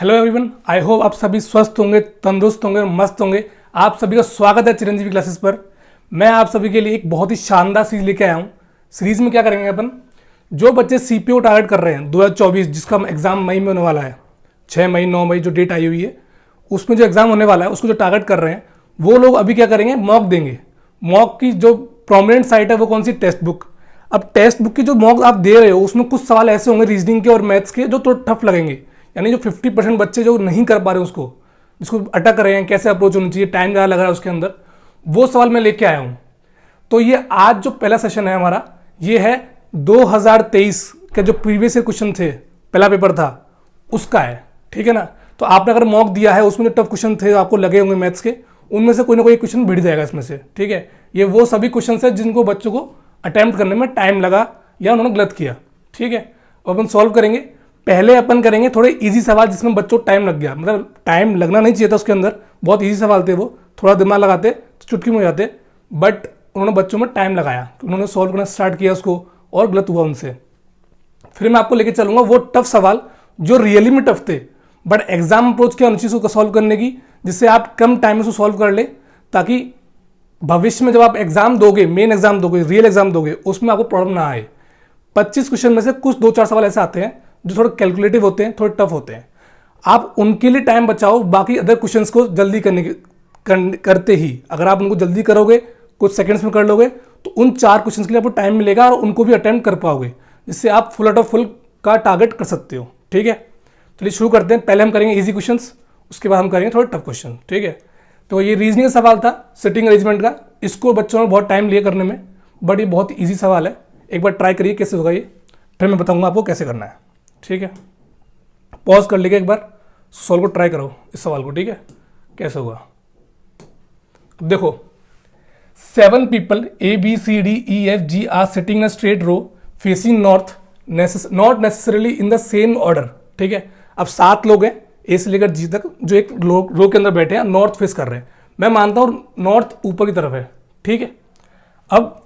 Hello everyone, I hope आप सभी स्वस्थ होंगे, तंदुरुस्त होंगे, मस्त होंगे। आप सभी का स्वागत है चिरंजीवी क्लासेस पर। मैं आप सभी के लिए एक बहुत ही शानदार सीरीज लेके आया हूँ। सीरीज में क्या करेंगे अपन, जो बच्चे सीपीओ टारगेट कर रहे हैं 2024, जिसका एग्जाम मई में होने वाला है, 6 मई 9 मई जो डेट आई हुई है, उसमें जो एग्जाम होने वाला है उसको जो टारगेट कर रहे हैं वो लोग अभी क्या करेंगे, मॉक देंगे। मॉक की जो प्रोमिनेंट साइट है वो कौन सी, टेक्स्ट बुक। अब टेक्स्ट बुक की जो मॉक आप दे रहे हो उसमें कुछ सवाल ऐसे होंगे रीजनिंग के और मैथ्स के जो थोड़ा टफ लगेंगे, यानी जो 50% बच्चे जो नहीं कर पा रहे उसको, जिसको अटक रहे हैं, कैसे अप्रोच होनी चाहिए, टाइम ज़्यादा लग रहा है उसके अंदर, वो सवाल मैं लेके आया हूँ। तो ये आज जो पहला सेशन है हमारा, ये है 2023 के जो प्रीवियस क्वेश्चन थे, पहला पेपर था उसका है, ठीक है ना। तो आपने अगर मॉक दिया है उसमें जो टफ क्वेश्चन थे आपको लगे होंगे मैथ्स के, उनमें से कोई ना कोई क्वेश्चन भिड़ जाएगा इसमें से, ठीक है। ये वो सभी क्वेश्चन है जिनको बच्चों को अटेम्प्ट करने में टाइम लगा या उन्होंने गलत किया, ठीक है। अपन सॉल्व करेंगे। पहले अपन करेंगे थोड़े इजी सवाल जिसमें बच्चों को टाइम लग गया, मतलब टाइम लगना नहीं चाहिए था उसके अंदर, बहुत इजी सवाल थे वो, थोड़ा दिमाग लगाते तो चुटकी में हो जाते, बट उन्होंने बच्चों में टाइम लगाया तो उन्होंने सॉल्व करना स्टार्ट किया उसको और गलत हुआ उनसे। फिर मैं आपको लेके चलूंगा वो टफ सवाल जो रियली में टफ थे, बट एग्जाम अप्रोच क्या होनी चाहिए उसको सॉल्व करने की, जिससे आप कम टाइम में उसको सॉल्व कर ले, ताकि भविष्य में जब आप एग्जाम दोगे, मेन एग्जाम दोगे, रियल एग्जाम दोगे, उसमें आपको प्रॉब्लम ना आए। 25 क्वेश्चन में से कुछ 2-4 सवाल ऐसे आते हैं जो थोड़े कैलकुलेटिव होते हैं, थोड़े टफ होते हैं। आप उनके लिए टाइम बचाओ, बाकी अदर क्वेश्चंस को जल्दी करते ही, अगर आप उनको जल्दी करोगे, कुछ सेकंड्स में कर लोगे, तो उन 4 क्वेश्चंस के लिए आपको टाइम मिलेगा और उनको भी अटेम्प्ट कर पाओगे, जिससे आप फुल आउट ऑफ फुल का टारगेट कर सकते हो, ठीक है। चलिए शुरू करते हैं। पहले हम करेंगे इजी क्वेश्चंस, उसके बाद हम करेंगे थोड़े टफ क्वेश्चन, ठीक है। तो ये रीजनिंग का सवाल था, सिटिंग अरेंजमेंट का। इसको बच्चों ने बहुत टाइम लिया करने में, बट ये बहुत ईजी सवाल है। एक बार ट्राई करिए कैसे होगा ये, फिर मैं बताऊंगा आपको कैसे करना है, ठीक है। पॉज कर लीजिए, एक बार सॉल्व को ट्राई करो इस सवाल को, ठीक है, कैसे होगा। अब देखो, 7 people A B C D E F G are sitting in a straight row facing north, not necessarily in the same order, ठीक है। अब 7 लोग हैं ए से लेकर जी तक, जो एक रो के अंदर बैठे हैं, नॉर्थ फेस कर रहे हैं। मैं मानता हूं नॉर्थ ऊपर की तरफ है, ठीक है। अब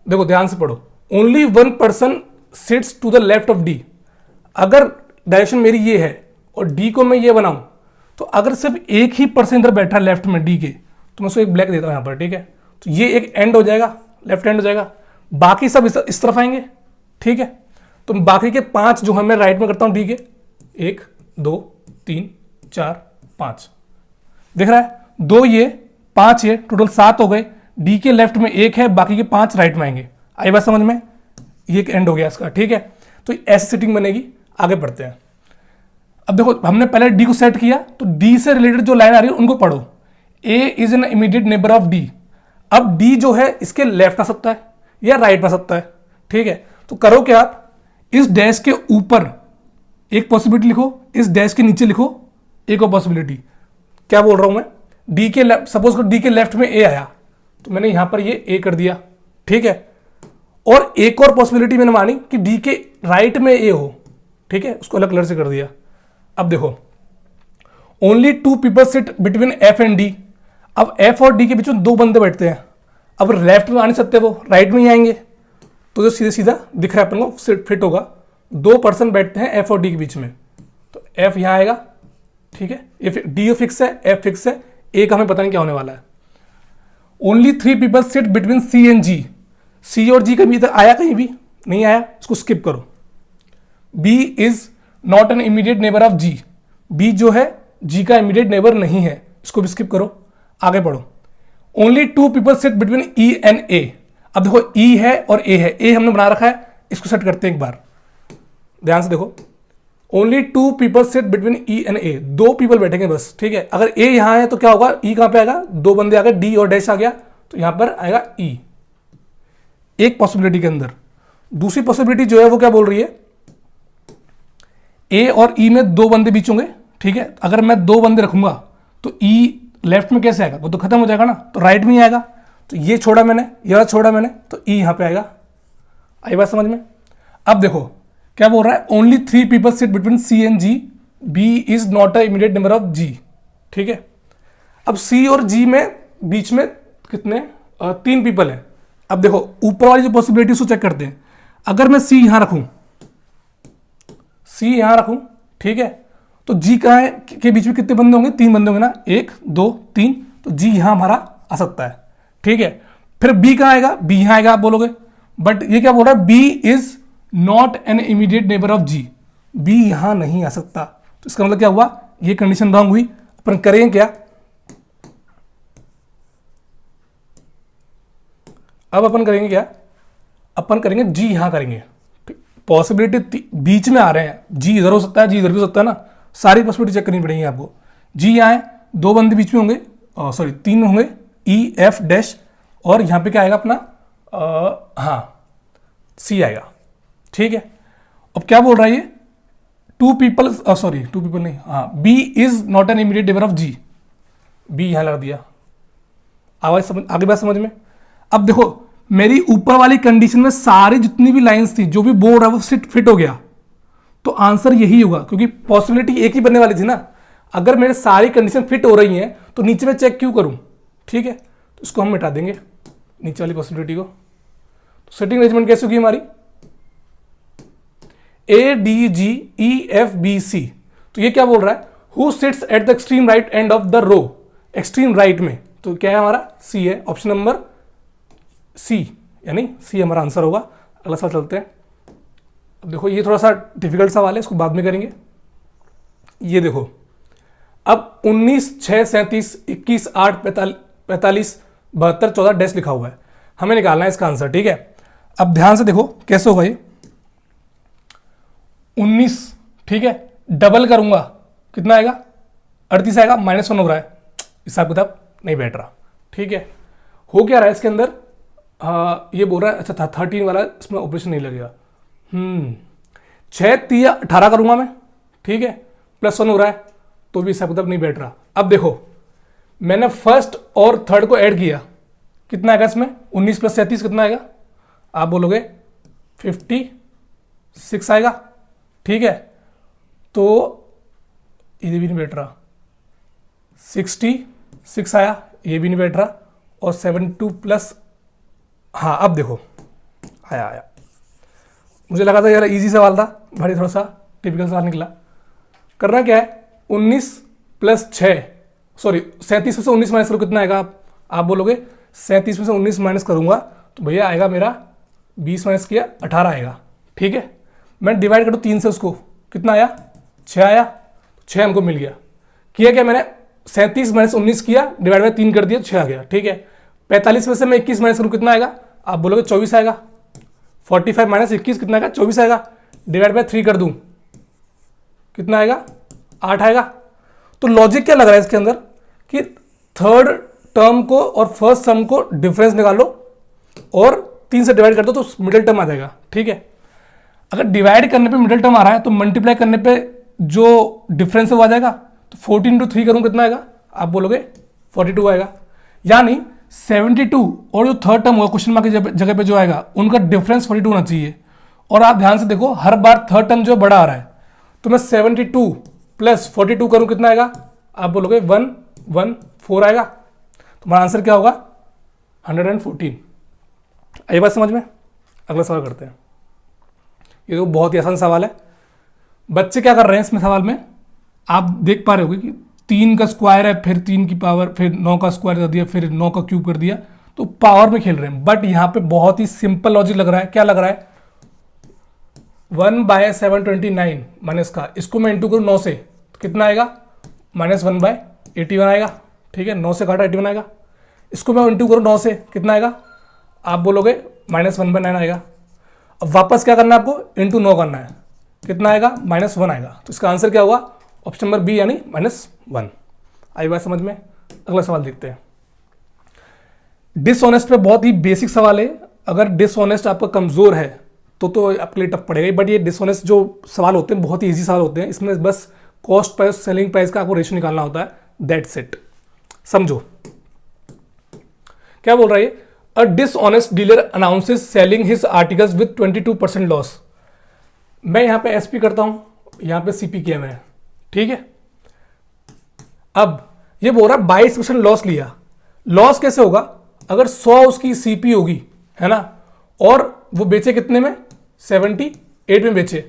देखो ध्यान से पढ़ो, only 1 person sits to the left of D. अगर डायरेक्शन मेरी ये है और डी को मैं ये बनाऊं, तो अगर सिर्फ एक ही पर्सन इधर बैठा है लेफ्ट में डी के, तो मैं उसको एक ब्लैक देता हूं यहां पर, ठीक है। तो ये एक एंड हो जाएगा, लेफ्ट एंड हो जाएगा, बाकी सब इस तरफ आएंगे, ठीक है। तो बाकी के 5 जो मैं राइट में करता हूं डी के, 1 2 3 4 5, दिख रहा है, 2 ये 5 ये, टोटल 7 हो गए। डी के लेफ्ट में 1 है, बाकी के 5 राइट में आएंगे। आई बात समझ में, ये एक एंड हो गया इसका, ठीक है। तो ऐसी सिटिंग बनेगी। आगे बढ़ते हैं। अब देखो हमने पहले डी को सेट किया, तो डी से रिलेटेड जो लाइन आ रही है उनको पढ़ो। A is an immediate neighbour of D. अब डी जो है इसके लेफ्ट आ सकता है या राइट आ सकता है, ठीक है। तो करो क्या, आप इस डैश के ऊपर एक पॉसिबिलिटी लिखो, इस डैश के नीचे लिखो एक और पॉसिबिलिटी। क्या बोल रहा हूं मैं, डी के लेफ्ट, सपोज डी के लेफ्ट में ए आया, तो मैंने यहां पर ये ए कर दिया, ठीक है। और एक और पॉसिबिलिटी मैंने मानी कि डी के राइट में ए हो, ठीक है, उसको अलग कलर से कर दिया। अब देखो, only 2 people sit between F and D. अब एफ और डी के बीच में 2 बंदे बैठते हैं। अब लेफ्ट में आ नहीं सकते, वो राइट में ही आएंगे, तो जो सीधे सीधा दिख रहा है अपन को फिट होगा। 2 person बैठते हैं एफ और डी के बीच में, तो एफ यहां आएगा, ठीक है। ये डी फिक्स है, एफ फिक्स है, ए का हमें पता नहीं क्या होने वाला है। Only 3 people sit between C and G. C और जी कभी तक आया, कहीं भी नहीं आया, इसको स्किप करो। B is not an immediate neighbour of G. B जो है जी का इमीडिएट नेबर नहीं है, इसको भी स्किप करो। आगे बढ़ो। Only 2 people sit between E and A. अब देखो ई है और ए है, ए हमने बना रखा है, इसको सेट करते हैं एक बार, ध्यान से देखो। Only 2 people sit between E and A. 2 people बैठेंगे बस, ठीक है। अगर ए यहां है तो क्या होगा, ई कहां पे आएगा, 2 बंदे आ गए, डी और डैश आ गया, तो यहां पर आएगा ई, एक पॉसिबिलिटी के अंदर। दूसरी पॉसिबिलिटी जो है वो क्या बोल रही है, ए और ई में 2 बंदे बीच होंगे, ठीक है। अगर मैं 2 बंदे रखूंगा तो ई लेफ्ट में कैसे आएगा, वो तो खत्म हो जाएगा ना, तो राइट में ही आएगा। तो ये छोड़ा मैंने, यह छोड़ा मैंने, तो ई यहां पे आएगा। आई बात समझ में। अब देखो क्या बोल रहा है, only 3 people sit between C and G, B is not a immediate number of G, ठीक है। अब सी और जी में बीच में कितने, 3 people है। अब देखो ऊपर वाली जो पॉसिबिलिटी उसको चेक करते हैं। अगर मैं सी यहां रखूं, सी यहां रखूं, ठीक है, तो तो जी कहाँ है के बीच में कितने बंदे होंगे, 3 बंदे होंगे ना, 1 2 3, तो जी यहां हमारा आ सकता है, ठीक है। फिर बी कहाँ आएगा, बी यहां आएगा आप बोलोगे, बट ये क्या बोल रहा है, B is not an immediate neighbour of G, B यहां नहीं आ सकता। तो इसका मतलब क्या हुआ, ये कंडीशन रॉन्ग हुई। अपन करेंगे क्या, अब अपन करेंगे क्या, अपन करेंगे जी यहां करेंगे, पॉसिबिलिटी बीच में आ रहे हैं, जी इधर हो सकता है, जी इधर भी हो सकता है ना, सारी पॉसिबिलिटी चेक करनी पड़ेगी आपको। जी यहाँ है, 2 बंदे बीच में होंगे, सॉरी 3 होंगे, ई एफ डैश, और यहाँ पे क्या आएगा अपना, हाँ सी आएगा, ठीक है। अब क्या बोल रहा है ये, 2 पीपल, सॉरी 2 पीपल नहीं, हाँ B is not an immediate neighbour of G, B यहां लगा दिया। आवाज समझ, आगे बात समझ में। अब देखो मेरी ऊपर वाली कंडीशन में सारी जितनी भी लाइंस थी, जो भी बोर्ड है वो फिट हो गया, तो आंसर यही होगा, क्योंकि पॉसिबिलिटी एक ही बनने वाली थी ना। अगर मेरे सारी कंडीशन फिट हो रही हैं तो नीचे में चेक क्यों करूं, ठीक है। तो इसको हम मिटा देंगे नीचे वाली पॉसिबिलिटी को। तो सेटिंग अरेंजमेंट कैसे होगी हमारी, A D G E F B C, तो ये क्या बोल रहा है, who sits at the extreme right end of the row, extreme right में, तो क्या है हमारा सी है, ऑप्शन नंबर सी, यानी सी हमारा आंसर होगा। अगला सवाल चलते हैं। अब देखो ये थोड़ा सा डिफिकल्ट सवाल है, इसको बाद में करेंगे। ये देखो अब 19 6 37 21 8 45 72 14 डैश लिखा हुआ है, हमें निकालना है इसका आंसर, ठीक है। अब ध्यान से देखो कैसे होगा ये, 19, ठीक है, डबल करूंगा कितना आएगा, 38 आएगा, -1 हो रहा है, हिसाब किताब नहीं बैठ रहा, ठीक है। हो क्या रहा है इसके अंदर, ये बोल रहा है, अच्छा था 13 वाला, इसमें ऑपरेशन नहीं लगेगा। 6 3 18 करूंगा मैं, ठीक है, +1 हो रहा है, तो भी हिसाब किताब नहीं बैठ रहा। अब देखो मैंने फर्स्ट और थर्ड को ऐड किया, कितना आएगा इसमें, 19 + 37 कितना आएगा, आप बोलोगे 56 आएगा, ठीक है। तो ये भी नहीं बैठ रहा, 66 आया, ये भी नहीं बैठ रहा, और 72 प्लस, हाँ अब देखो आया। मुझे लगा था यार इजी सवाल था, भाई थोड़ा सा टिपिकल सवाल निकला। करना क्या है, 19 + 6, सॉरी 37 में से 19 माइनस करो, कितना आएगा, आप बोलोगे 37 में से 19 माइनस करूंगा तो भैया आएगा मेरा 20 माइनस किया 18 आएगा, ठीक है। मैं डिवाइड करूँ 3 से, उसको कितना आया, 6 आया, 6 हमको मिल गया। किया क्या मैंने, 37 - 19 किया, डिवाइड बाय 3 कर दिया, 6 आ गया, ठीक है। 45 में से मैं 21 माइनस करूँ, कितना आएगा, आप बोलोगे 24 आएगा। 45 - 21 कितना आएगा, 24 आएगा, डिवाइड बाय 3 कर दूं कितना आएगा, 8 आएगा। तो लॉजिक क्या लग रहा है इसके अंदर कि थर्ड टर्म को और फर्स्ट टर्म को डिफरेंस निकालो और 3 से डिवाइड कर दो तो मिडिल टर्म आ जाएगा, ठीक है। अगर डिवाइड करने पे मिडिल टर्म आ रहा है तो मल्टीप्लाई करने पे जो डिफरेंस है वो आ जाएगा। तो 14 × 3 करूं कितना आएगा, आप बोलोगे 42 आएगा। यानी 72 और जो थर्ड टर्म होगा क्वेश्चन मार्क की जगह पे जो आएगा उनका डिफरेंस 42 होना चाहिए। और आप ध्यान से देखो हर बार थर्ड टर्म जो बड़ा आ रहा है, तो मैं 72 + 42 करूं कितना आएगा, आप बोलोगे 114 आएगा। तो हमारा आंसर क्या होगा, 114। आई बात समझ में। अगला सवाल करते हैं। ये तो बहुत ही आसान सवाल है। बच्चे क्या कर रहे हैं इसमें सवाल में, आप देख पा रहे होगे कि 3 का स्क्वायर है, फिर 3 की पावर, फिर 9 का स्क्वायर कर दिया, फिर 9 का क्यूब कर दिया, तो पावर में खेल रहे हैं। बट यहां पे बहुत ही सिंपल लॉजिक लग रहा है। क्या लग रहा है, 1/729 माइनस का, इसको मैं इंटू करूँ 9 से तो कितना आएगा, -1/81 आएगा, ठीक है। 9 से काटा 81 आएगा। इसको मैं इंटू करूँ 9 से कितना आएगा, आप बोलोगे -1/9 आएगा। अब वापस क्या करना है आपको, इंटू 9 करना है, कितना आएगा, -1 आएगा। तो इसका आंसर क्या हुआ, ऑप्शन नंबर बी यानी -1। आई बात समझ में। अगला सवाल देखते हैं। डिसऑनेस्ट पे बहुत ही बेसिक सवाल है। अगर डिसऑनेस्ट आपका कमजोर है तो आपके लिए टफ पड़ेगा। बट ये डिसऑनेस्ट जो सवाल होते हैं बहुत ही इजी सवाल होते हैं। इसमें बस कॉस्ट प्राइस सेलिंग प्राइस का आपको रेशियो निकालना होता है, दैट्स इट। समझो क्या बोल रहा है, a dishonest dealer announces selling his articles with 22% loss. मैं यहां पे एसपी करता हूं, यहां पे सीपी किया मैंने, ठीक है। अब ये बोल रहा है 22% लॉस लिया। लॉस कैसे होगा, अगर 100 उसकी सीपी होगी, है ना, और वो बेचे कितने में, 78 में बेचे,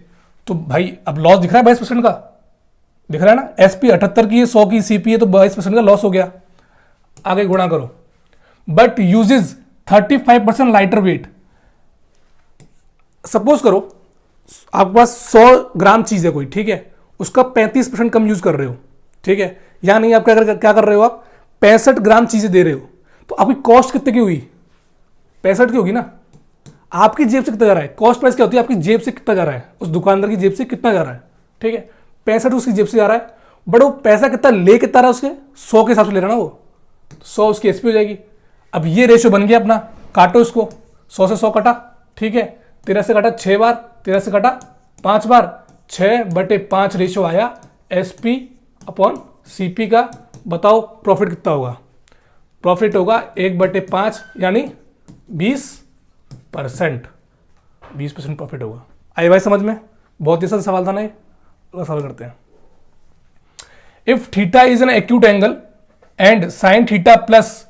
तो भाई अब लॉस दिख रहा है 22% का, दिख रहा है ना, एसपी 78 की है, 100 की सीपी है, तो 22% का लॉस हो गया। आगे गुणा करो। But uses 35% lighter weight. Suppose करो आपके पास 100 ग्राम चीज है कोई, ठीक है, उसका 35% कम यूज कर रहे हो, ठीक है, या नहीं, आप क्या कर रहे हो, आप 65 ग्राम चीजें दे रहे हो, तो आपकी कॉस्ट कितने की हुई, 65 की होगी ना। आपकी जेब से कितना जा रहा है, कॉस्ट प्राइस क्या होती है, आपकी जेब से कितना जा रहा है, उस दुकानदार की जेब से कितना जा रहा है, ठीक है, 65 उसकी जेब से जा रहा है, बट वो पैसा कितना ले कितना रहा है, उसके 100 के हिसाब से ले रहा ना वो, 100 उसकी एसपी हो जाएगी। अब ये रेशियो बन गया अपना, काटो इसको, 100 से 100 कटा, ठीक है, 13 से कटा 6 बार, 13 से कटा 5 बार, 6/5 रेशियो आया एसपी अपॉन सीपी का। बताओ प्रॉफिट कितना होगा, प्रॉफिट होगा 1/5 यानी 20%, 20% प्रॉफिट होगा। आई भाई समझ में, बहुत ही सा सवाल था ना ये, सवाल करते हैं। If theta is an acute angle and sine theta plus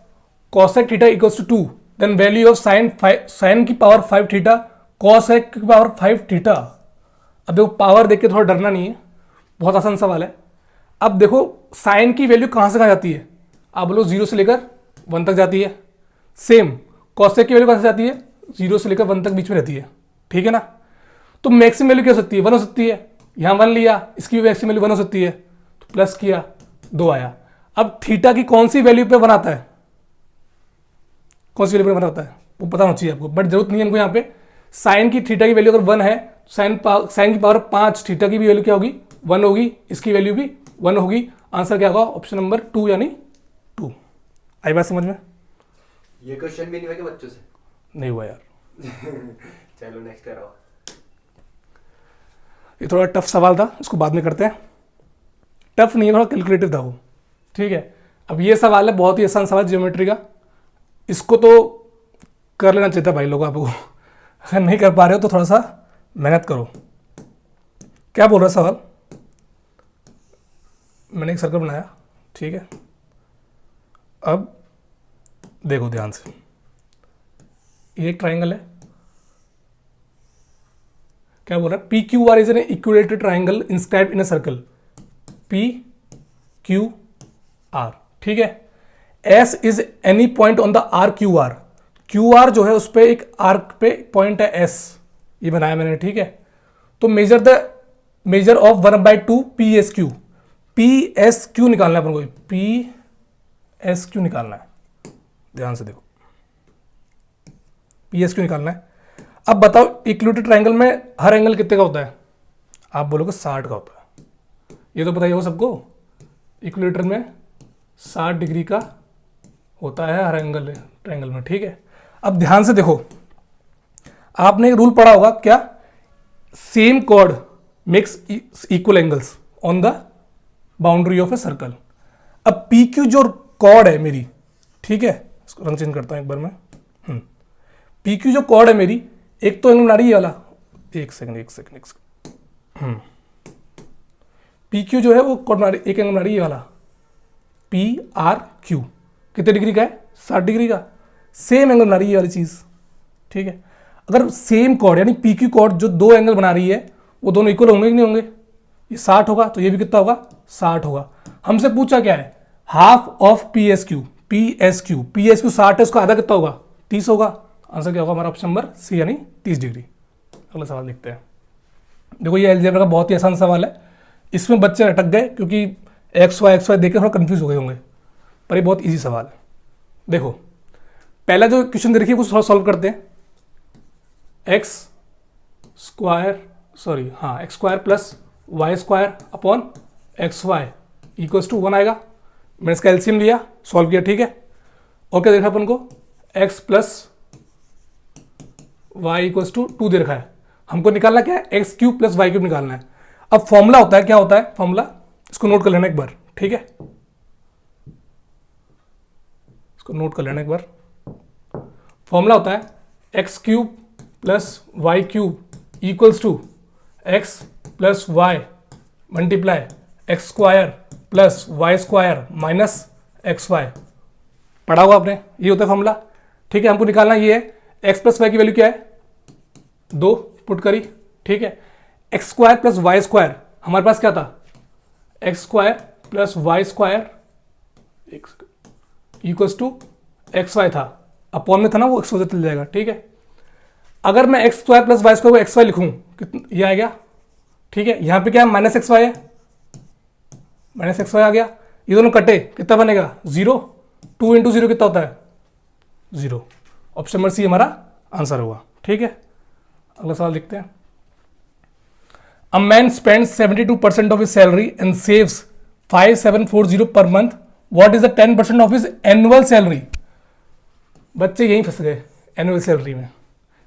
cosec theta equals to 2, then value of sine की पावर 5 थीटा कॉसेक की पावर 5 थीटा। अब देखो पावर देख के थोड़ा डरना नहीं है, बहुत आसान सवाल है। अब देखो साइन की वैल्यू कहां से कहां जाती है, आप बोलो 0 से लेकर 1 तक जाती है। सेम कॉसेक की वैल्यू कहां से जाती है, 0 से लेकर 1 तक बीच में रहती है, ठीक है ना। तो मैक्सिमम वैल्यू क्या हो सकती है, 1 हो सकती है, यहां 1 लिया, इसकी भी मैक्सिमम वैल्यू 1 हो सकती है, तो प्लस किया 2 आया। अब थीटा की कौन सी वैल्यू पे 1 आता है, कौन सी वैल्यू पे 1 आता है वो पता होना चाहिए आपको, बट जरूरत नहीं है हमको। यहाँ पे साइन की थीटा की वैल्यू अगर 1 है, साइन की पावर 5 थीटा की भी वैल्यू क्या होगी, 1 होगी, इसकी वैल्यू भी 1 होगी। आंसर क्या होगा, ऑप्शन नंबर 2 यानी 2। आई बात समझ में। ये क्वेश्चन भी नहीं हुआ कि बच्चों से नहीं हुआ यार। चलो नेक्स्ट करो। ये थोड़ा टफ सवाल था, इसको बाद में करते हैं। टफ नहीं है, थोड़ा कैलकुलेटिव था वो, ठीक है। अब ये सवाल है बहुत ही आसान सवाल ज्योमेट्री का, इसको तो कर लेना चाहिए था भाई लोग आपको। अगर नहीं कर पा रहे हो तो थोड़ा सा मेहनत करो। क्या बोल रहा है सवाल, मैंने एक सर्कल बनाया, ठीक है। अब देखो ध्यान से, ये एक ट्राइंगल है, क्या बोल रहा है, P Q R is an equilateral triangle inscribed in a circle, P Q R, ठीक है। S is any point on the R Q R, Q R जो है उस पर एक आर्क पे पॉइंट है एस, ये बनाया मैंने, ठीक है। तो measure of 1/2 P S Q, P S Q निकालना है अपन को, पी एस क्यू निकालना है, ध्यान से देखो, पी एस क्यू निकालना है। अब बताओ इक्विलेटरल ट्राइंगल में हर एंगल कितने का होता है, आप बोलोगे 60 का होता है, ये तो बताइए हो सबको, इक्विलेटर में 60 डिग्री का होता है हर एंगल ट्राइंगल में, ठीक है। अब ध्यान से देखो, आपने एक रूल पढ़ा होगा क्या, same chord makes equal angles on the boundary of a circle. अब पी क्यू जो कॉर्ड है मेरी, ठीक है, इसको रंग चेंज करता हूं एक बार मैं, पी क्यू जो कॉर्ड है मेरी, एक तो एंगल बना रही है वाला, एक सेकंड, पी क्यू जो है वो कॉर्ड बना रही, एक एंगल बना रही है वाला पी आर क्यू, कितने डिग्री का है, 60 डिग्री का, सेम एंगल बना रही है वाली चीज, ठीक है। अगर सेम कॉर्ड यानी पी क्यू कॉर्ड जो दो एंगल बना रही है वो दोनों इक्वल होंगे कि नहीं होंगे, ये 60 होगा तो ये भी कितना होगा, 60 होगा। हमसे पूछा क्या है, half of P S Q, P S Q 60 है, उसका आधा कितना होगा, 30 होगा। आंसर क्या होगा हमारा, ऑप्शन नंबर सी यानी 30 डिग्री। अगला सवाल देखते हैं। देखो ये अलजेब्रा का बहुत ही आसान सवाल है, इसमें बच्चे अटक गए क्योंकि एक्स वाई देख के थोड़ा कंफ्यूज हो गए होंगे, पर ये बहुत ईजी सवाल है। देखो पहला जो क्वेश्चन दे रखिए वो थोड़ा सॉल्व करते हैं। X square plus y square upon x y equals to 1 आएगा। मैंने इसका एलसीएम लिया, सॉल्व किया, ठीक है। और क्या देखा अपन को, x plus y equals to 2 दे रखा है, हमको निकालना क्या है, x cube plus y cube निकालना है। अब फॉर्मूला होता है, क्या होता है फॉर्मूला, इसको नोट कर लेना एक बार, ठीक है, इसको नोट कर लेना एक बार। फॉर्मूला होता है x cube plus y cube equals to x plus y multiply x square plus y square minus x y. पढ़ा हुआ आपने, ये होता है फॉर्मूला, ठीक है। हमको निकालना ये है, एक्स प्लस वाई की वैल्यू क्या है, 2 पुट करी, ठीक है। X square plus y square हमारे पास क्या था, x square plus y square equals to x y था, अपॉन में था ना, वो एक्स वजह चल जाएगा, ठीक है। अगर मैं x square plus y square को एक्स वाई लिखूँ कितना ये आ गया, ठीक है। यहाँ पे क्या है, माइनस एक्स वाई है, माइनस एक्स वाई आ गया, ये दोनों कटे कितना बनेगा 0, 2 इंटू 0 कितना होता है 0। ऑप्शन नंबर सी हमारा आंसर होगा, ठीक है। अगला सवाल देखते हैं। A man spends 72% of his salary and saves 5740 per month, what is the 10% of his annual salary. बच्चे यहीं फंस गए, एनुअल सैलरी में।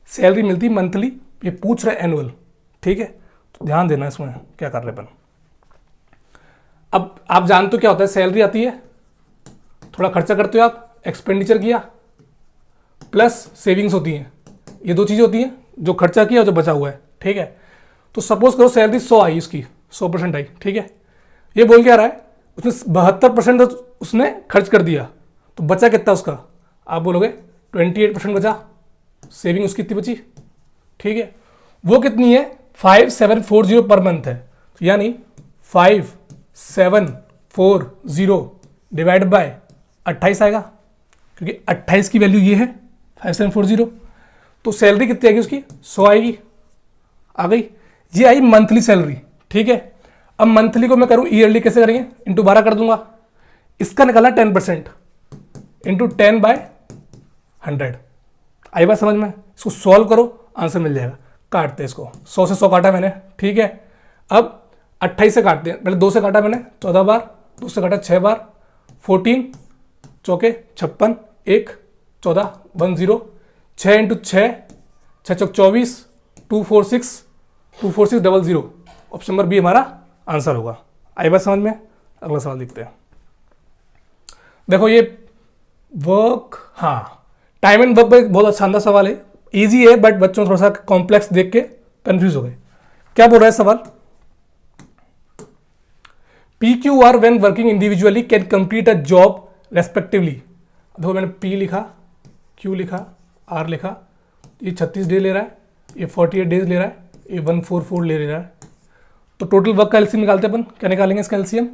सैलरी मिलती मंथली, ये पूछ रहे एनुअल, ठीक है। तो ध्यान देना इसमें क्या कर रहे अपन। अब आप जानते हो क्या होता है, सैलरी आती है, थोड़ा खर्चा करते हो आप, एक्सपेंडिचर किया, प्लस सेविंग्स होती हैं, ये दो चीज़ें होती हैं, जो खर्चा किया और जो बचा हुआ है, ठीक है। तो सपोज करो सैलरी 100 आई, उसकी 100% आई, ठीक है। ये बोल क्या रहा है, उसने 72% उसने खर्च कर दिया, तो बचा कितना उसका, आप बोलोगे 28% बचा, सेविंग उसकी कितनी बची, ठीक है। वो कितनी है 5740 पर मंथ है, तो यानी 5740 डिवाइड बाय 28 आएगा, क्योंकि 28 की वैल्यू ये है 5740। तो सैलरी कितनी आएगी उसकी 100 आएगी, आ गई। ये आई मंथली सैलरी, ठीक है। अब मंथली को मैं करूं ईयरली, कैसे करेंगे, इंटू 12 कर दूंगा। इसका निकालना 10% इंटू 10/100। आई बात समझ में, इसको सॉल्व करो आंसर मिल जाएगा। काटते हैं इसको, 100 से 100 काटा मैंने, ठीक है। अब 28 से काटते हैं, पहले 2 से काटा मैंने 14 बार, 2 से काटा 6 बार, 14 चौके 56, 1 14 1 0, 6 इंटू 6 6 चौक 24, 246 24600। ऑप्शन नंबर बी हमारा आंसर होगा। आई बात समझ में। अगला सवाल देखते हैं। देखो ये वर्क, हाँ टाइम एंड वर्क पे बहुत शानदार सवाल है, इजी है, बट बच्चों थोड़ा सा कॉम्प्लेक्स देख के कंफ्यूज हो गए। क्या बोल रहा है सवाल, PQR when working individually can complete a job respectively। देखो मैंने P लिखा, Q लिखा, R लिखा, ये 36 डे ले रहा है, ये 48 डेज ले रहा है, ये 144 ले रहा है। तो टोटल वर्क का एलसीएम निकालते हैं अपन, क्या निकालेंगे इसका एलसीएम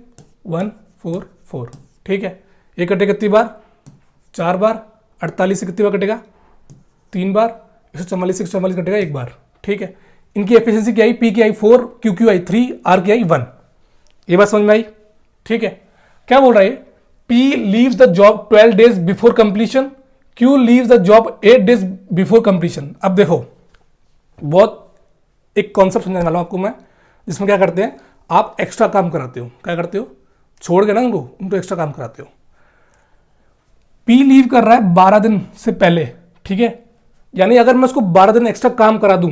144, ठीक है। ये कटेगा कितनी बार 4 बार, 48 से कितनी बार कटेगा 3 बार, 144 से 144 कटेगा 1 बार, ठीक है। इनकी एफिशिएंसी क्या आई, P की आई 4, Q की आई 3, R की आई 1। ये बात समझ में आई, ठीक है। क्या बोल रहा है, P leaves the job 12 days before completion, Q leaves the job 8 days before completion. अब देखो बहुत एक कॉन्सेप्ट समझाने वाला हूं आपको मैं, जिसमें क्या करते हैं आप एक्स्ट्रा काम कराते हो, क्या करते हो, छोड़ के ना उनको एक्स्ट्रा काम कराते हो। P लीव कर रहा है 12 दिन से पहले, ठीक है। यानी अगर मैं उसको 12 दिन एक्स्ट्रा काम करा दूं,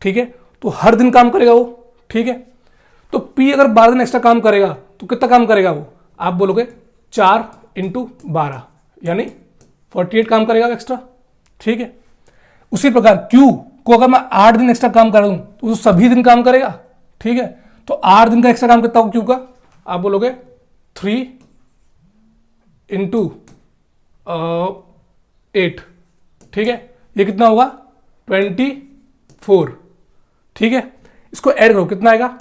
ठीक है, तो हर दिन काम करेगा वो, ठीक है। तो P अगर 12 दिन एक्स्ट्रा काम करेगा तो कितना काम करेगा वो, आप बोलोगे 4 इंटू 12 यानी 48 काम करेगा एक्स्ट्रा, ठीक है। उसी प्रकार Q को अगर मैं 8 दिन एक्स्ट्रा काम करा दूं तो वो सभी दिन काम करेगा, ठीक है। तो 8 दिन का एक्स्ट्रा काम कितना होगा Q का, आप बोलोगे 3 इंटू 8, ठीक है। ये कितना होगा 24, ठीक है। इसको ऐड करो कितना आएगा,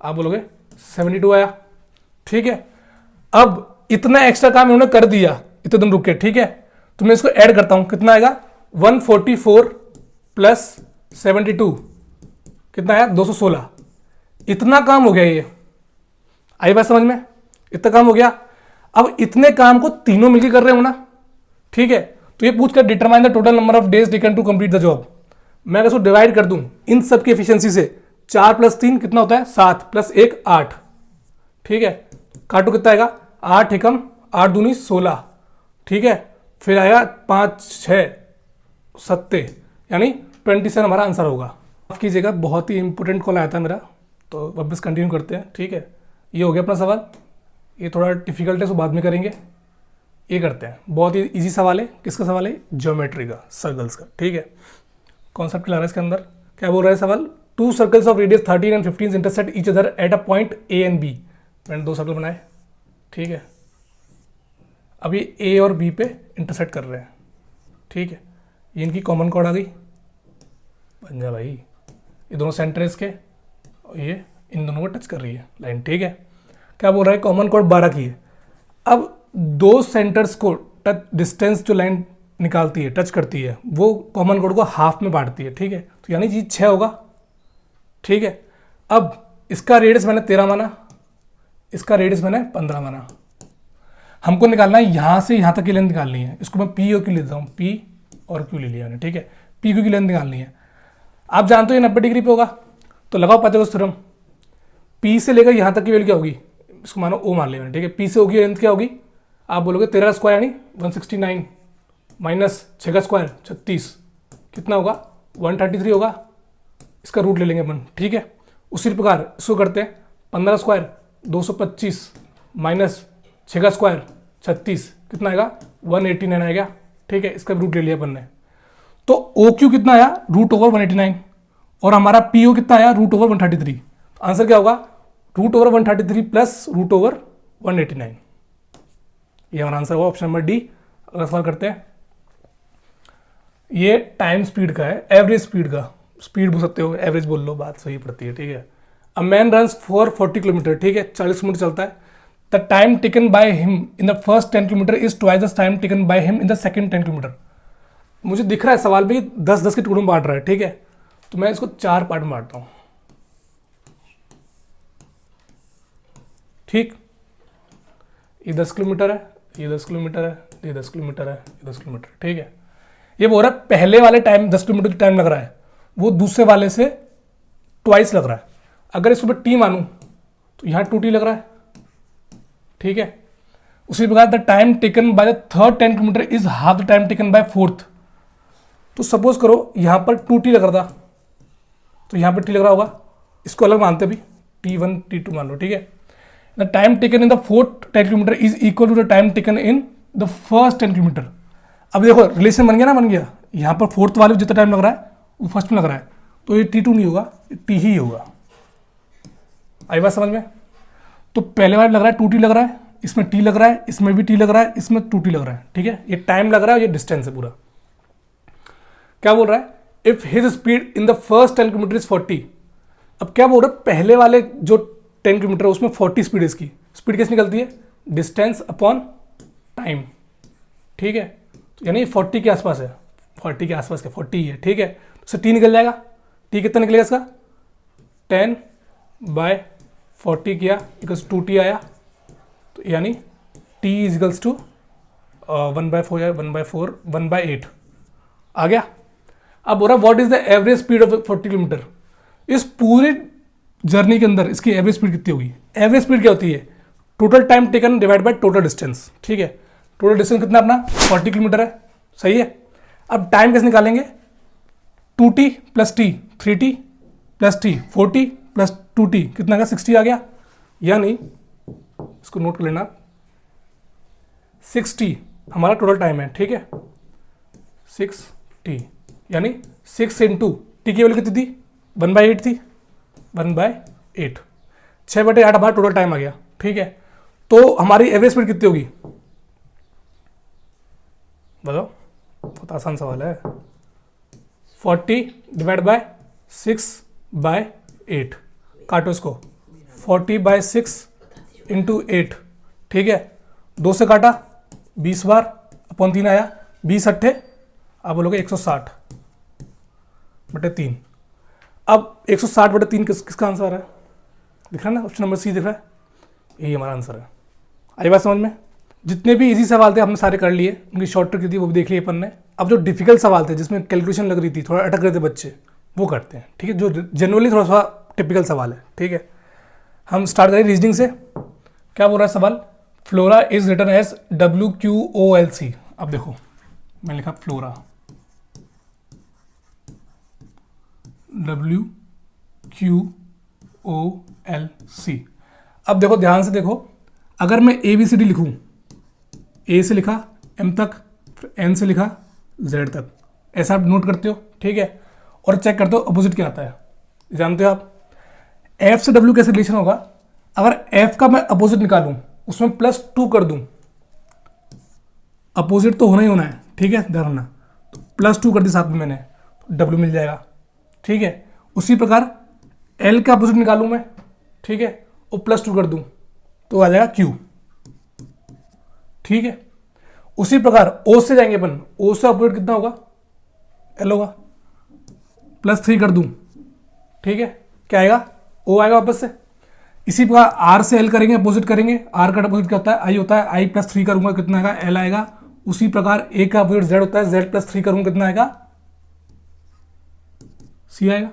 आप बोलोगे 72 आया, ठीक है। अब इतना एक्स्ट्रा काम इन्होंने कर दिया, इतने दिन रुक के, ठीक है। तो मैं इसको ऐड करता हूं, कितना आएगा 144 प्लस 72 कितना आया 216। इतना काम हो गया, ये आई बात समझ में, इतना काम हो गया। अब इतने काम को तीनों मिलकर कर रहे हो ना, ठीक है। तो ये पूछ कर determine the total number of days taken to complete the job. मैं अगर इसको डिवाइड कर दूं इन सब की एफिशिएंसी से, 4 प्लस 3 कितना होता है 7 प्लस 1 8, ठीक है। काटो कितना आएगा 8 एकम 8 दूनी 16, ठीक है। फिर आएगा 5 6 7 यानी 27 हमारा आंसर होगा। माफ कीजिएगा बहुत ही इंपॉर्टेंट कॉल आया था मेरा, तो वापस कंटिन्यू करते हैं, ठीक है। ये हो गया अपना सवाल, ये थोड़ा डिफिकल्ट है, सो बाद में करेंगे। ये करते हैं, बहुत ही इजी सवाल है। किसका सवाल है, ज्योमेट्री का, सर्कल्स का, ठीक है। कॉन्सेप्ट क्लियर है इसके अंदर। क्या बोल रहा है सवाल, 2 circles of radius 13 and 15 intersect each other at a point A and B। मैंने 2 सर्कल बनाए, ठीक है। अब ये A और B पे इंटरसेक्ट कर रहे हैं, ठीक है। ये इनकी कॉमन कॉर्ड आ गई, बन जा भाई। ये दोनों सेंटर इसके, और ये इन दोनों को टच कर रही है लाइन, ठीक है। क्या बोल रहा है, कॉमन कोड 12 की है। अब दो सेंटर्स को टच डिस्टेंस जो लाइन निकालती है, टच करती है, वो कॉमन कोड को हाफ में बांटती है, ठीक है। तो यानी जी 6 होगा, ठीक है। अब इसका रेडियस मैंने 13 माना, इसका रेडियस मैंने 15 माना। हमको निकालना है यहाँ से यहाँ तक की लेंथ निकालनी है। इसको मैं पी और क्यू लेता हूँ, पी और क्यू ले लिया मैंने, ठीक है। पी क्यू की लेंथ निकालनी है। आप जानते हो ये 90 डिग्री पे होगा, तो लगाओ पाइथागोरस थ्योरम। पी से लेकर यहाँ तक की वैल्यू क्या होगी, इसको मानो ओ मान लिया मैंने, ठीक है। पी से ओ की लेंथ क्या होगी, आप बोलोगे 13 का स्क्वायर यानी 169 माइनस 6 का स्क्वायर 36, कितना होगा 133 होगा। इसका रूट ले लेंगे अपन, ठीक है। उसी प्रकार इसको करते हैं 15 स्क्वायर 225 माइनस 6 का स्क्वायर 36, कितना आएगा 189 आएगा, ठीक है। इसका रूट ले लिया अपन ने। तो ओ क्यू कितना आया, रूट ओवर 189, और हमारा पी ओ कितना आया, रूट ओवर 133। आंसर क्या होगा, root over 133 plus root over 189। ये हमारा आंसर होगा ऑप्शन नंबर डी। अगर सवाल करते हैं, ये टाइम स्पीड का है, एवरेज स्पीड का, स्पीड बोल सकते हो, एवरेज बोल लो, बात सही पड़ती है, ठीक है। A man runs for 40 kilometre, ठीक है, 40 किलोमीटर चलता है। The time taken by him in the first 10 kilometre is twice the time taken by him in the second 10 kilometre. मुझे दिख रहा है सवाल भी 10-10 के टुकड़ों में बांट रहा है, ठीक है। तो मैं इसको 4 पार्ट में बांटता हूँ, ठीक। ये 10 किलोमीटर है, ये 10 किलोमीटर है, ये 10 किलोमीटर है, ये 10 किलोमीटर, ठीक है। ये बोल रहा है पहले वाले टाइम 10 किलोमीटर की टाइम लग रहा है, वो दूसरे वाले से ट्वाइस लग रहा है। अगर इसको मैं टी मानूं तो यहाँ 2t लग रहा है, ठीक है। उसी प्रकार the time taken by the third 10 kilometre is half the time taken by fourth. तो सपोज करो यहाँ पर 2t लग रहा था, तो यहाँ पर t लग रहा होगा, इसको अलग मानते भी, t1 t2 मान लो, ठीक है। The time taken in the fourth 10 kilometre is equal to the time taken in the first 10 kilometre. अब देखो रिलेशन बन गया ना, बन गया। यहाँ पर फोर्थ वाले जितना टाइम लग रहा है वो फर्स्ट में लग रहा है, तो ये t2 नहीं होगा, t ही होगा। आई बात समझ में। तो पहले वाले लग रहा है 2t लग रहा है, इसमें t लग रहा है, इसमें भी t लग रहा है, इसमें 2t लग रहा है, ठीक है। ये टाइम लग रहा है, ये डिस्टेंस है पूरा। क्या बोल रहा है, if his speed in the first 10 kilometre is 40। अब क्या बोल रहा है, पहले वाले जो 10 किलोमीटर उसमें 40 स्पीड है, इसकी स्पीड कैसे निकलती है, डिस्टेंस अपॉन टाइम, ठीक है। तो यानी 40 के आसपास है, 40 के आसपास क्या 40 ही है, ठीक है। तो t निकल जाएगा, t कितना निकलेगा इसका 10/40 किया इक्वल्स 2t आया, तो यानी t इज इक्वल्स टू 1/4 या 1/4 1/8 आ गया। अब बोल रहा what is the average speed of 40 kilometre. इस पूरे जर्नी के अंदर इसकी एवरेज स्पीड कितनी होगी। एवरेज स्पीड क्या होती है, total time taken divide by total distance, ठीक है। टोटल डिस्टेंस कितना अपना 40 किलोमीटर है, सही है। अब टाइम कैसे निकालेंगे, 2t plus t 3t plus t 4t plus 2t कितना का 60 आ गया। यानी इसको नोट कर लेना, 6t हमारा टोटल टाइम है, ठीक है। 6t यानी 6 इंटू टी की वैल्यू कितनी थी 1/8 थी, 1/8 6/8 हमारा टोटल टाइम आ गया, ठीक है। तो हमारी एवरेज स्पीड कितनी होगी बताओ, बहुत आसान सवाल है। 40 डिवाइड बाय 6/8, काटो इसको, 40/6 इंटू 8, ठीक है। 2 से काटा 20 बार अपॉन 3 आया, 20 अट्ठे आप बोलोगे 160/3। अब 160/3 किसका आंसर है, दिख रहा है ना, ऑप्शन नंबर सी दिख रहा है, यही हमारा आंसर है। आई बात समझ में। जितने भी इजी सवाल थे हमने सारे कर लिए, उनकी शॉर्ट ट्रिक थी वो भी देख लिए अपन ने। अब जो डिफिकल्ट सवाल थे जिसमें कैलकुलेशन लग रही थी, थोड़ा अटक रहे थे बच्चे, वो करते हैं, ठीक है। जो जनरली थोड़ा सा टिपिकल सवाल है, ठीक है। हम स्टार्ट करें रीजनिंग से। क्या बोल रहा है सवाल, flora is written as WQOLC। अब देखो मैंने लिखा फ्लोरा WQOLC। अब देखो ध्यान से देखो, अगर मैं ABCD लिखूं, A से लिखा M तक, फिर N से लिखा Z तक, ऐसा आप नोट करते हो, ठीक है। और चेक करते हो अपोजिट क्या आता है, जानते हो आप F से W कैसे रिलेशन होगा। अगर F का मैं अपोजिट निकालूं, उसमें +2 कर दूं, अपोजिट तो होना ही होना है, ठीक है, ध्यान रखना। तो +2 कर दी साथ में मैंने, तो W मिल जाएगा, ठीक है। उसी प्रकार L का अपोजिट निकालूं मैं, ठीक है, और +2 कर दूं, तो आ जाएगा क्यू। ठीक है, उसी प्रकार ओ से जाएंगे अपन, ओ से ऑपोजिट कितना होगा, एल होगा, +3 कर दूं, ठीक है, क्या आएगा, ओ आएगा वापस से। इसी प्रकार आर से एल करेंगे, अपोजिट करेंगे, आर का अपोजिट क्या होता है, आई होता है, आई +3 करूंगा कितना आएगा, एल आएगा। उसी प्रकार ए का अपोजिट जेड होता है, जेड +3 करूंगा कितना आएगा, सी आएगा।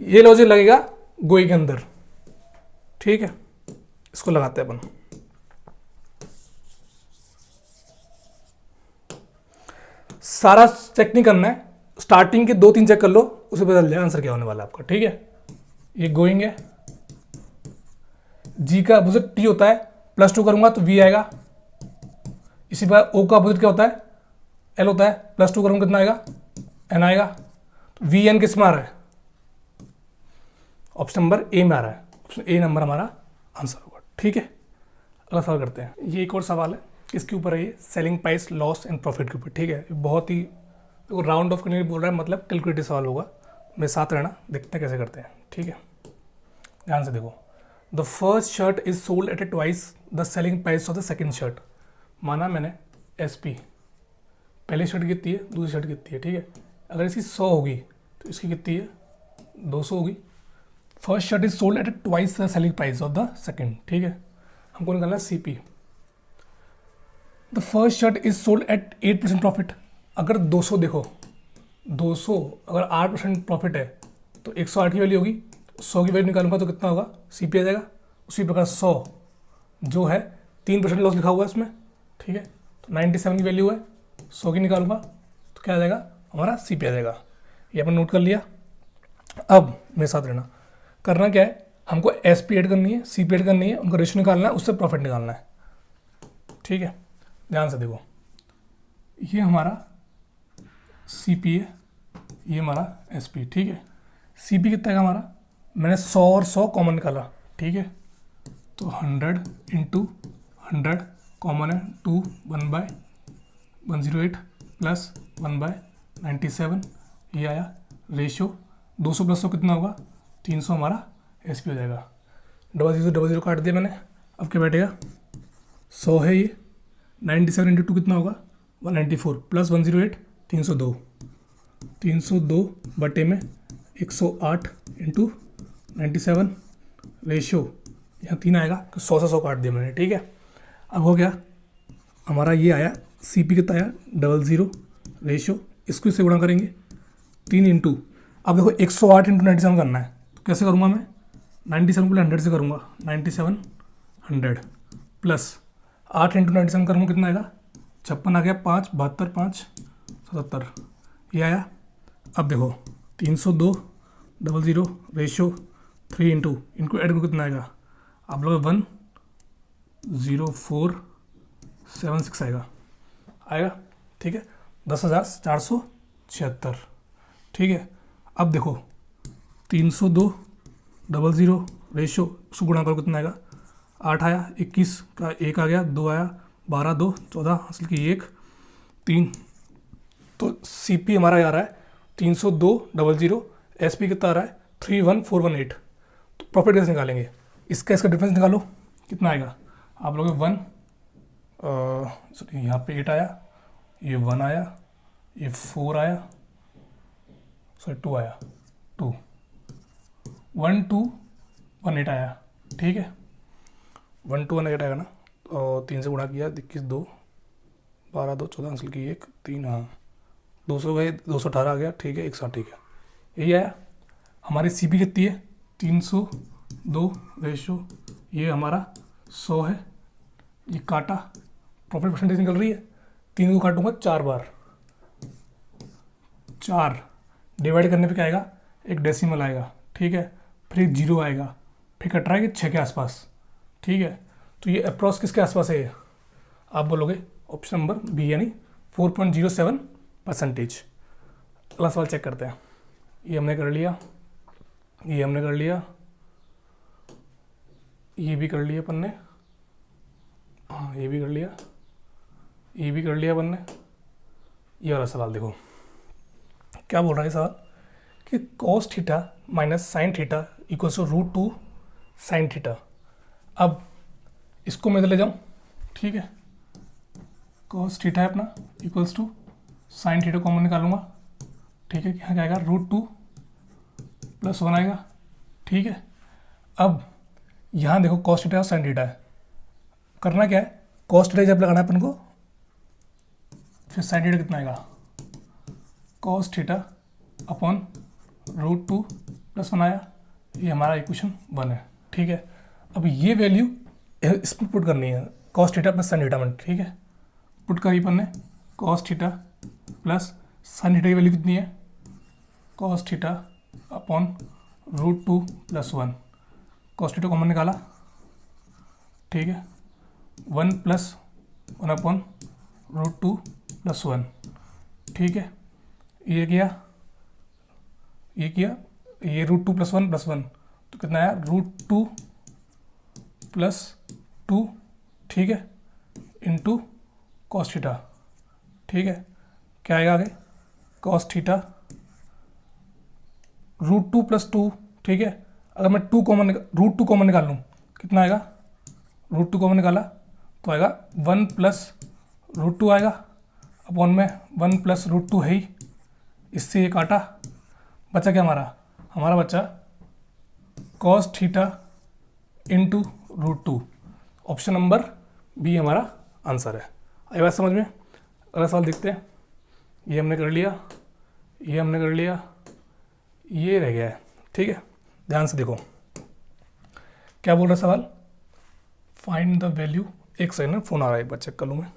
ये लॉजिक लगेगा गोई के अंदर। ठीक है, इसको लगाते हैं अपन। सारा चेक नहीं करना है, स्टार्टिंग के 2-3 चेक कर लो, उसे पता चल जाएगा आंसर क्या होने वाला है आपका। ठीक है, ये गोइंग है, जी का अपोजिट टी होता है, +2 करूंगा तो वी आएगा। इसी प्रकार ओ का अपोजिट क्या होता है, एल होता है, +2 करूंगा कितना आएगा, एन आएगा। तो वी एन किस में आ रहा है, ऑप्शन नंबर ए में आ रहा है, ऑप्शन ए नंबर हमारा आंसर होगा। ठीक है, अगला सवाल करते हैं। ये एक और सवाल है, इसके ऊपर है ये, selling price, loss and profit के ऊपर। ठीक है, बहुत ही राउंड ऑफ करने बोल रहा है, मतलब कैलकुलेटिव सवाल होगा, मेरे साथ रहना, देखते हैं कैसे करते हैं। ठीक है, ध्यान से देखो। The first shirt is sold at A twice the selling price of the second shirt. माना मैंने SP, पहली शर्ट कितनी है, दूसरी शर्ट कितनी है। ठीक है, अगर इसकी 100 होगी तो इसकी कितनी है, 200 होगी। First shirt is sold at A twice the selling price of the second. ठीक है, हमको निकालना है CP। The first shirt is sold at 8% profit. अगर 200 देखो, 200 अगर 8% प्रॉफिट है तो 108 की वैल्यू होगी, 100 की वैल्यू निकालूंगा तो कितना होगा, CP आ जाएगा। उसी प्रकार 100 जो है 3% लॉस लिखा हुआ है इसमें। ठीक है, तो 97 की वैल्यू है, 100 की निकालूंगा तो क्या आ जाएगा, हमारा CP आ जाएगा। ये अपन नोट कर लिया। अब मेरे साथ रहना, करना क्या है, हमको SP ऐड करनी है, CP ऐड करनी है, उनका रेशियो निकालना है, उससे प्रॉफिट निकालना है। ठीक है, ध्यान से देखो, ये हमारा CP है, ये हमारा SP। ठीक है, CP कितना है हमारा, मैंने 100 और 100 कॉमन निकाला। ठीक है, तो 100 × 100 कॉमन है, 2 1/108 प्लस 1/97, ये आया। रेशियो 200 + 100 कितना होगा, 300 हमारा SP हो जाएगा। 00 काट दिया मैंने, अब क्या बैठेगा, 100 है ये, 97 × 2 कितना होगा, 194 प्लस 108, 302, 302 बटे में 108 × 97, रेशियो यहाँ 3 आएगा, तो 100 से 100 काट दिया मैंने। ठीक है, अब हो गया हमारा, ये आया CP कितना आया, 00, रेशियो इसको इससे गुणा करेंगे 3 × अब देखो 108 × 97 करना है, तो कैसे करूँगा मैं, 97 को 100 से करूँगा, 97 100 प्लस 8 × 97 करूँगा कितना आएगा, 56 आ गया, 5 72 5 77, ये आया। अब देखो 302 00 रेशियो 3 × इनको ऐड करो कितना आएगा, आप लोग 10476 आएगा। ठीक है, 10,476। ठीक है, अब देखो 302 00 रेशियो उसको गुणा करो कितना आएगा, 8 आया, 21 का 1 आ गया, 2 आया, 12 2 14 हासिल की 1 3, तो CP हमारा आ रहा है 302 00, SP कितना आ रहा है 31418। तो प्रॉफिट कैसे निकालेंगे, इसका डिफरेंस निकालो कितना आएगा, आप लोग 1 यहाँ पे 8 आया, ये 1 आया, ये 4 आया, सॉरी 2 आया, 2 1 2 1 8 आया। ठीक है, 1 2 1 8 आएगा ना, और 3 से गुणा किया, 21 2 12 2 14 हासिल की 1 3, हाँ 200 गए, 218 आ गया। ठीक है, 160, ठीक है, यही आया। हमारी CP कितनी है, 302 रेशियो, ये हमारा 100 है, ये काटा, प्रॉफिट परसेंटेज निकल रही है, 3 को काटूंगा 4 बार, 4 डिवाइड करने पे क्या आएगा, एक डेसिमल आएगा। ठीक है, फिर एक 0 आएगा, फिर कट रहा है 6 के आसपास। ठीक है, तो ये अप्रॉक्स किसके आसपास है, आप बोलोगे ऑप्शन नंबर B यानी 4.07%। अगला सवाल चेक करते हैं। ये हमने कर लिया, ये हमने कर लिया, ये भी कर लिया अपन ने, हाँ ये भी कर लिया, ये भी कर लिया अपन ने। ये वाला सवाल देखो क्या बोल रहा है सवाल, कि cos theta minus sine theta equals to √2 sine theta. अब इसको मैं इधर ले जाऊँ, ठीक है, कॉस थीटा है अपना equals to sine theta common निकालूंगा, ठीक है, यहाँ क्या आएगा √2 + 1 आएगा, ठीक है। अब यहाँ देखो कॉस थीटा और साइन थीटा है, करना क्या है, कॉस थीटा जब लगाना है अपन को, फिर साइन थीटा कितना आएगा, कॉस थीटा अपॉन √2 + 1 आया, ये हमारा इक्वेशन 1 है, ठीक है। अब ये वैल्यू इसमें पुट करनी है, cos theta plus sine theta में, ठीक है, पुट करी अपन ने, cos theta plus sine theta की वैल्यू कितनी है, cos theta upon √2 + 1, cos theta common निकाला, ठीक है, 1 + 1 अपॉन √2 + 1, ठीक है, ये किया, ये √2 + 1 + 1 तो कितना आया √2 + 2, ठीक है, इंटू कॉस थीटा, ठीक है, क्या आएगा आगे, कॉस थीटा √2 + 2, ठीक है, अगर मैं √2 कॉमन निकाल लूँ कितना आएगा, √2 कॉमन निकाला तो आएगा 1 + √2 आएगा, अपॉन में 1 + √2 है ही, इससे ये काटा, बचा क्या हमारा बचा cos theta into √2, option number B हमारा आंसर है। आई बात समझ में? अगला सवाल देखते हैं, ये हमने कर लिया, ये हमने कर लिया, ये रह गया है, ठीक है, ध्यान से देखो क्या बोल रहा है सवाल, फाइंड द वैल्यू, एक सेकंड ना फोन आ रहा है, एक बार चेक कर लूँ मैं।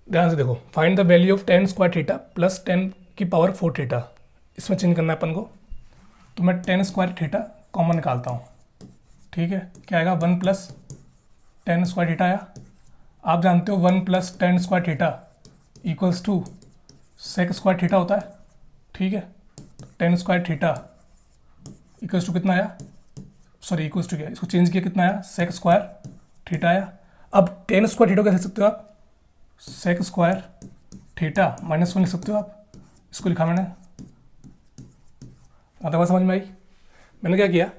ध्यान से देखो, find the value of tan square theta plus 10⁴ theta, इसमें चेंज करना है अपन को, तो मैं tan स्क्वायर थीटा कॉमन निकालता हूँ, ठीक है, क्या आएगा 1 + tan स्क्वायर थीटा आया, आप जानते हो 1 + tan square theta equals to sec square theta होता है, ठीक है, tan square theta equals to कितना आया, सॉरी इक्वल्स टू क्या, इसको चेंज किया कितना आया, सेक स्क्वायर थीटा आया। अब tan स्क्वायर थीटा कैसे लिख सकते हो आप, सेक स्क्वायर थीटा -1 लिख सकते हो आप, इसको लिखा मैंने, मतलब समझ में आई, मैंने क्या किया,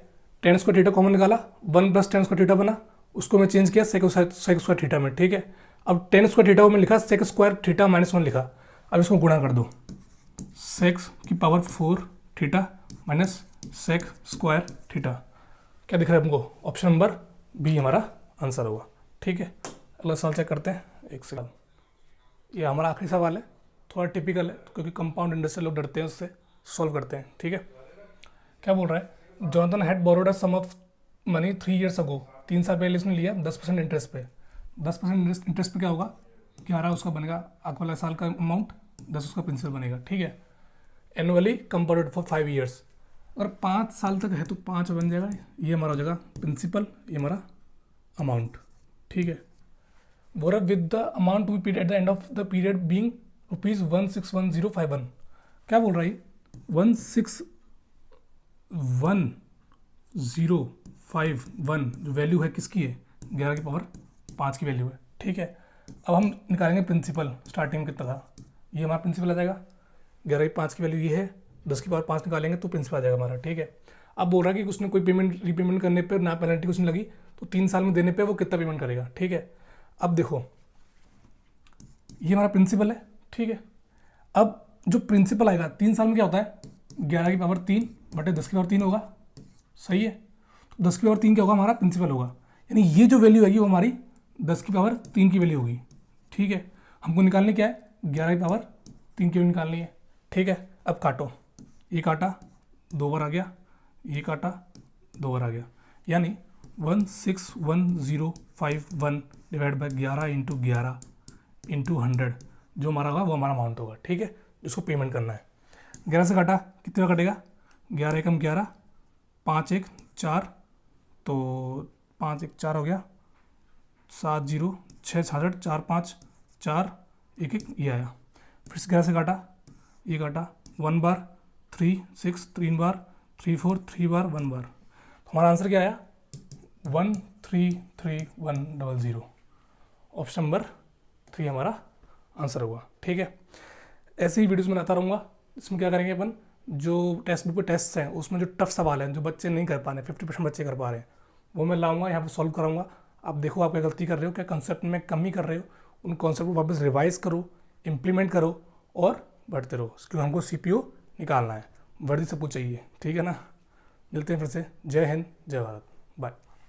tan स्क्वायर थीटा कॉमन निकाला, 1 + tan स्क्वायर थीटा बना, उसको मैं चेंज किया सेक स्क्वायर थीटा में, ठीक है। अब tan स्क्वायर थीटा को मैं लिखा सेक स्क्वायर थीटा -1 लिखा, अब इसको गुणा कर दो, sec⁴ theta minus sec square theta, क्या दिख रहा है हमको, ऑप्शन नंबर बी हमारा आंसर होगा, ठीक है। अगला सवाल चेक करते हैं, एक सेकंड, ये हमारा आखिरी सवाल है, थोड़ा टिपिकल है क्योंकि कंपाउंड इंटरेस्ट से लोग डरते हैं, उससे सॉल्व करते हैं, ठीक है। क्या बोल रहा है, Jonathan had borrowed a sum of money 3 years ago, 3 साल पहले इसने लिया 10% इंटरेस्ट पे, 10% इंटरेस्ट पे क्या होगा, 11 उसका बनेगा आगे वाला साल का अमाउंट, 10 उसका प्रिंसिपल बनेगा, ठीक है, एनुअली कंपाउंडेड फॉर 5 years, अगर 5 साल तक है तो 5 बन जाएगा, ये हमारा हो जाएगा प्रिंसिपल, ये हमारा अमाउंट, ठीक है। Borrower with the amount to be paid at the end of the period being ₹161051, क्या बोल रहा है 161051 जो वैल्यू है किसकी है, 11⁵ की वैल्यू है, ठीक है। अब हम निकालेंगे प्रिंसिपल, स्टार्टिंग में कितना था, ये हमारा प्रिंसिपल आ जाएगा, 11⁵ की वैल्यू ये है, 10⁵ निकालेंगे तो प्रिंसिपल आ जाएगा हमारा, ठीक है। अब बोल रहा है कि उसने कोई पेमेंट रीपेमेंट करने पर ना पेनल्टी कुछ नहीं लगी, तो 3 साल में देने पे वो कितना पेमेंट करेगा, ठीक है। अब देखो ये हमारा प्रिंसिपल है, ठीक है, अब जो प्रिंसिपल आएगा 3 साल में क्या होता है, 11⁵ बटे 10⁵ होगा, सही है, तो 10⁵ क्या होगा, हमारा प्रिंसिपल होगा, यानी ये जो वैल्यू आएगी वो हमारी 10⁵ की वैल्यू होगी, ठीक है। हमको निकालनी क्या है, 11⁵ की वैल्यू निकालनी है, ठीक है। अब काटो, ये काटा 2 बार आ गया, ये काटा 2 बार आ गया, यानी 161051 डिवाइड बाई 11 × 11 × 100 जो हमारा होगा वो हमारा अमाउंट होगा, ठीक है, इसको पेमेंट करना है। 11 से काटा कितने का कटेगा, 11 × 11 5 1 4, तो 5 1 4 हो गया, 7 0 6 66 4 5 4 1 1 ये आया, फिर से 11 से काटा, ये काटा 1 बार 3 6 3 बार 3 4 3 बार 1 बार, तो हमारा आंसर क्या आया 133100, ऑप्शन नंबर तो ये हमारा आंसर होगा। ठीक है, ऐसे ही वीडियोस बनाता रहूँगा। इसमें क्या करेंगे अपन, जो टेक्स्ट बुक पे टेस्ट हैं उसमें जो टफ सवाल हैं जो बच्चे नहीं कर पा रहे, 50% बच्चे कर पा रहे हैं, वो मैं लाऊंगा यहाँ पे सॉल्व कराऊंगा। आप देखो आप क्या गलती कर रहे हो, क्या कंसेप्ट में कमी कर रहे हो, उन कॉन्सेप्ट को वापस रिवाइज करो, इम्प्लीमेंट करो और बढ़ते रहो, क्योंकि हमको CPO निकालना है, वर्दी सब कुछ चाहिए। ठीक है ना, मिलते हैं फिर से। जय हिंद, जय भारत, बाय।